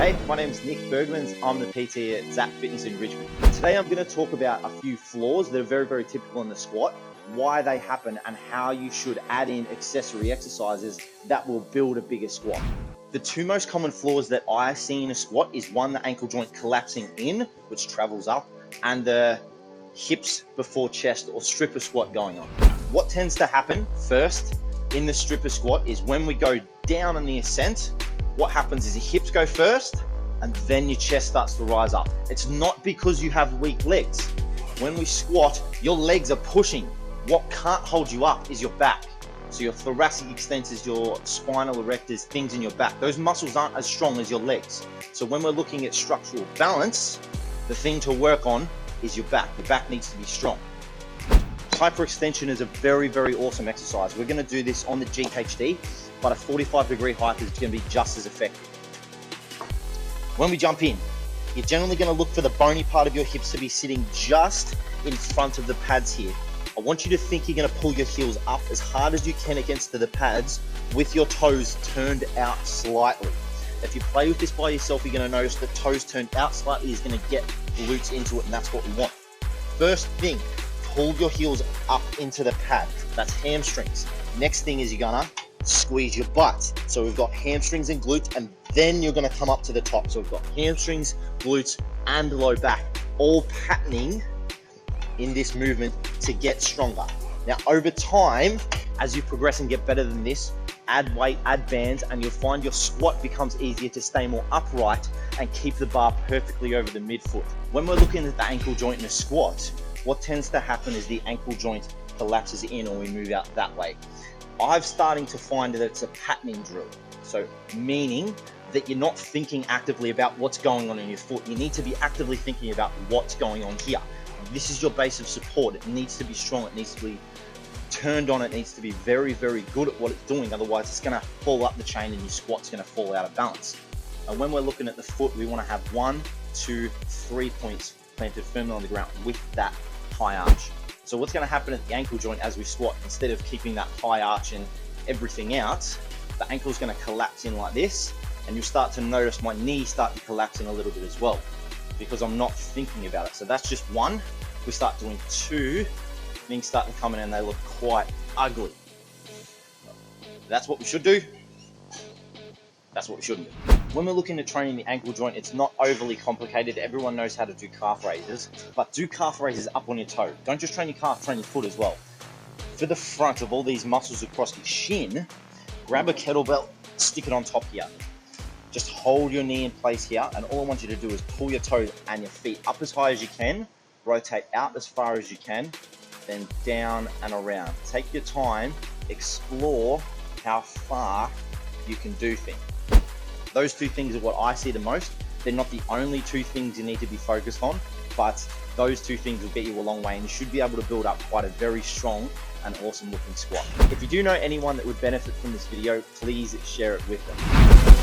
Hey, my name is Nic Bergmans. I'm the PT at Zap Fitness in Richmond. Today I'm going to talk about a few flaws that are very, very typical in the squat, why they happen, and how you should add in accessory exercises that will build a bigger squat. The two most common flaws that I see in a squat is one, the ankle joint collapsing in, which travels up, and the hips before chest or stripper squat going on. What tends to happen first in the stripper squat is when we go down in the ascent, what happens is your hips go first and then your chest starts to rise up. It's not because you have weak legs. When we squat, your legs are pushing. What can't hold you up is your back. So your thoracic extensors, your spinal erectors, things in your back, those muscles aren't as strong as your legs. So when we're looking at structural balance, the thing to work on is your back. Your back needs to be strong. Hyperextension is a very, very awesome exercise. We're going to do this on the GHD, but a 45-degree hike is going to be just as effective. When we jump in, you're generally going to look for the bony part of your hips to be sitting just in front of the pads here. I want you to think you're going to pull your heels up as hard as you can against the pads with your toes turned out slightly. If you play with this by yourself, you're going to notice that toes turned out slightly is going to get glutes into it, and that's what we want. First thing, pull your heels up into the pad. That's hamstrings. Next thing is you're going to squeeze your butt. So we've got hamstrings and glutes, and then you're going to come up to the top. So we've got hamstrings, glutes, and low back, all patterning in this movement to get stronger. Now, over time, as you progress and get better than this, add weight, add bands, and you'll find your squat becomes easier to stay more upright and keep the bar perfectly over the midfoot. When we're looking at the ankle joint in a squat, what tends to happen is the ankle joint collapses in or we move out that way. I'm starting to find that it's a patterning drill. So meaning that you're not thinking actively about what's going on in your foot. You need to be actively thinking about what's going on here. This is your base of support. It needs to be strong. It needs to be turned on. It needs to be very, very good at what it's doing. Otherwise, it's going to fall up the chain and your squat's going to fall out of balance. And when we're looking at the foot, we want to have 1, 2, 3 points planted firmly on the ground with that high arch. So what's going to happen at the ankle joint as we squat, instead of keeping that high arch and everything out, the ankle's going to collapse in like this, and you'll start to notice my knees start to collapse in a little bit as well, because I'm not thinking about it. So that's just 1. We start doing 2, things start to come in and they look quite ugly. That's what we should do. That's what we shouldn't do. When we're looking at training the ankle joint, it's not overly complicated. Everyone knows how to do calf raises, but do calf raises up on your toe. Don't just train your calf, train your foot as well. For the front of all these muscles across your shin, grab a kettlebell, stick it on top here. Just hold your knee in place here, and all I want you to do is pull your toes and your feet up as high as you can, rotate out as far as you can, then down and around. Take your time, explore how far you can do things. Those two things are what I see the most. They're not the only two things you need to be focused on, but those two things will get you a long way, and you should be able to build up quite a very strong and awesome looking squat. If you do know anyone that would benefit from this video, please share it with them.